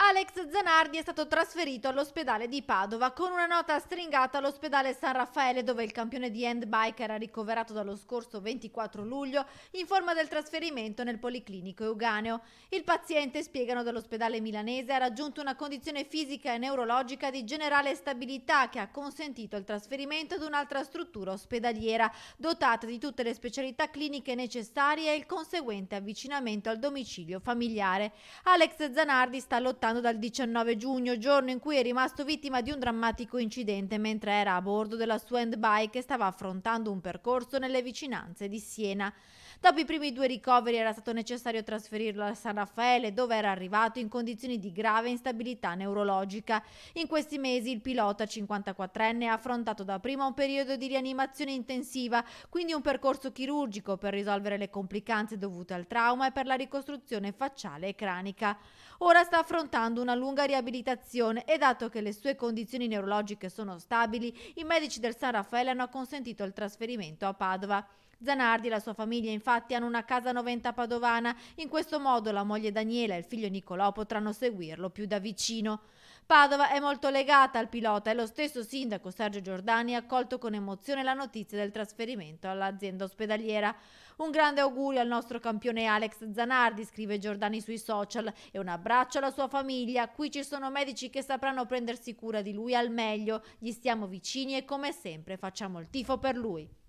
Alex Zanardi è stato trasferito all'ospedale di Padova con una nota stringata all'ospedale San Raffaele, dove il campione di handbike era ricoverato dallo scorso 24 luglio, informa del trasferimento nel Policlinico Euganeo. Il paziente, spiegano dall'ospedale milanese, ha raggiunto una condizione fisica e neurologica di generale stabilità che ha consentito il trasferimento ad un'altra struttura ospedaliera dotata di tutte le specialità cliniche necessarie e il conseguente avvicinamento al domicilio familiare. Alex Zanardi sta lottando dal 19 giugno, giorno in cui è rimasto vittima di un drammatico incidente mentre era a bordo della sua handbike e stava affrontando un percorso nelle vicinanze di Siena. Dopo i primi 2 ricoveri era stato necessario trasferirlo a San Raffaele, dove era arrivato in condizioni di grave instabilità neurologica. In questi mesi il pilota 54enne ha affrontato dapprima un periodo di rianimazione intensiva, quindi un percorso chirurgico per risolvere le complicanze dovute al trauma e per la ricostruzione facciale e cranica. Ora sta affrontando una lunga riabilitazione e, dato che le sue condizioni neurologiche sono stabili, i medici del San Raffaele hanno consentito il trasferimento a Padova. Zanardi e la sua famiglia infatti hanno una casa 90 padovana, in questo modo la moglie Daniela e il figlio Nicolò potranno seguirlo più da vicino. Padova è molto legata al pilota e lo stesso sindaco Sergio Giordani ha accolto con emozione la notizia del trasferimento all'azienda ospedaliera. Un grande augurio al nostro campione Alex Zanardi, scrive Giordani sui social, e un abbraccio alla sua famiglia. Qui ci sono medici che sapranno prendersi cura di lui al meglio, gli stiamo vicini e come sempre facciamo il tifo per lui.